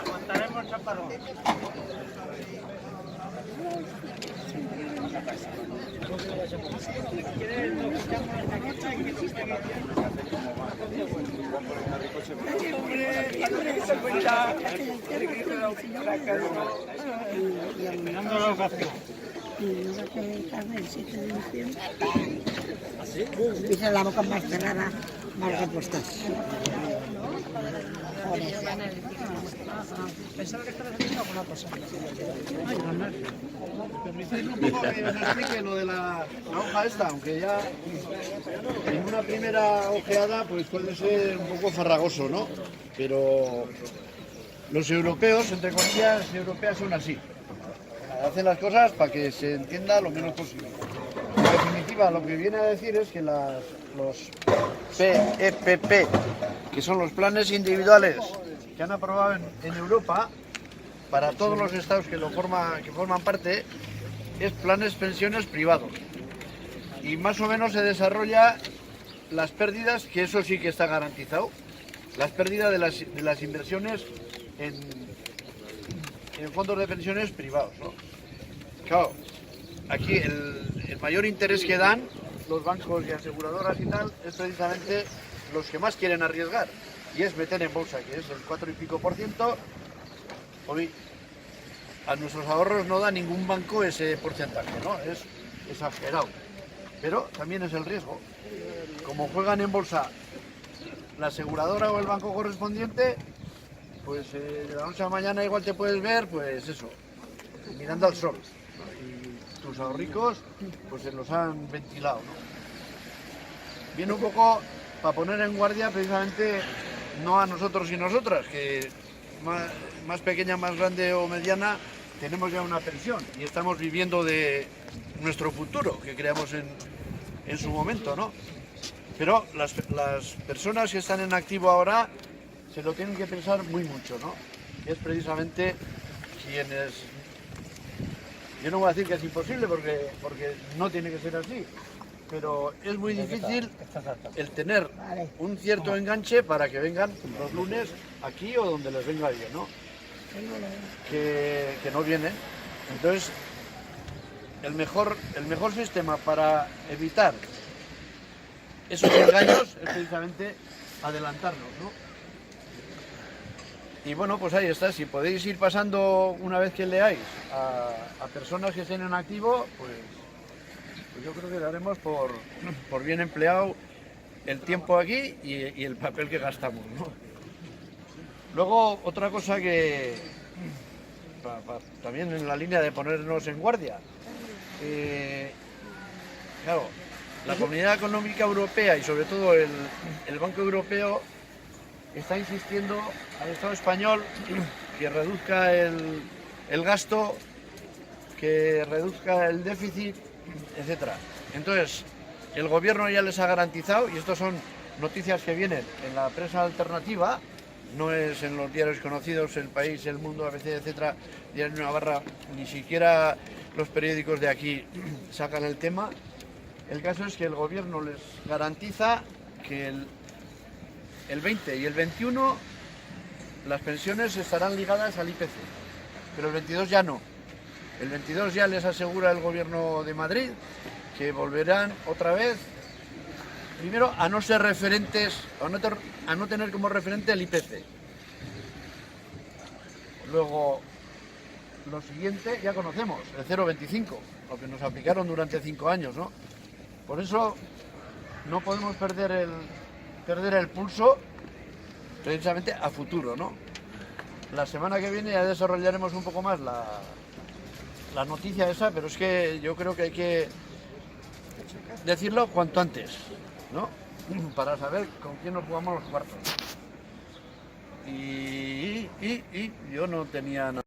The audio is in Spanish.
Aguantaremos, Chaparro. Dice la boca más cerrada, más repuestas. Pensaba que estabas haciendo alguna cosa. Permitidme un poco que os explique lo de la hoja esta, aunque ya en una primera ojeada pues puede ser un poco farragoso, ¿no? Pero los europeos, entre comillas, europeas son así. Hacen las cosas para que se entienda lo menos posible. En definitiva, lo que viene a decir es que los PEPP, que son los planes individuales que han aprobado en Europa, para todos los estados que forman parte, es planes pensiones privados. Y más o menos se desarrolla las pérdidas, que eso sí que está garantizado, las pérdidas de las inversiones en fondos de pensiones privados, ¿no? Claro, aquí el mayor interés que dan los bancos y aseguradoras y tal es precisamente los que más quieren arriesgar, y es meter en bolsa, que es el 4 y pico%. Hoy a nuestros ahorros no da ningún banco ese porcentaje, ¿no? Es exagerado, pero también es el riesgo. Como juegan en bolsa la aseguradora o el banco correspondiente, pues de la noche a la mañana igual te puedes ver, pues eso, mirando al sol, ¿no? Y tus ahorricos pues se los han ventilado, ¿no? Viene un poco para poner en guardia precisamente no a nosotros y nosotras, que más pequeña, más grande o mediana, tenemos ya una pensión y estamos viviendo de nuestro futuro que creamos en su momento, ¿no? Pero las personas que están en activo ahora se lo tienen que pensar muy mucho, ¿no? Es precisamente quienes... Yo no voy a decir que es imposible porque no tiene que ser así, pero es muy difícil el tener un cierto enganche para que vengan los lunes aquí o donde les venga bien, ¿no? Que no vienen. Entonces, el mejor sistema para evitar esos engaños es precisamente adelantarnos, ¿no? Y bueno, pues ahí está. Si podéis ir pasando una vez que leáis a personas que estén en activo, pues yo creo que daremos por bien empleado el tiempo aquí y el papel que gastamos, ¿no? Luego, otra cosa que también en la línea de ponernos en guardia, claro, la Comunidad Económica Europea y sobre todo el Banco Europeo está insistiendo al Estado español que reduzca el gasto, que reduzca el déficit, etcétera. Entonces, el gobierno ya les ha garantizado, y estas son noticias que vienen en la prensa alternativa, no es en los diarios conocidos, El País, El Mundo, ABC, etcétera, Diario de Navarra, ni siquiera los periódicos de aquí sacan el tema. El caso es que el gobierno les garantiza que el 20 y el 21 las pensiones estarán ligadas al IPC, pero el 22 ya no. El 22 ya les asegura el gobierno de Madrid que volverán otra vez, primero, a no ser referentes, a no tener como referente el IPC. Luego, lo siguiente ya conocemos, el 0,25, lo que nos aplicaron durante 5 años, ¿no? Por eso no podemos perder el pulso precisamente a futuro, ¿no? La semana que viene ya desarrollaremos un poco más la noticia esa, pero es que yo creo que hay que decirlo cuanto antes, ¿no? Para saber con quién nos jugamos los cuartos. Y yo no tenía nada.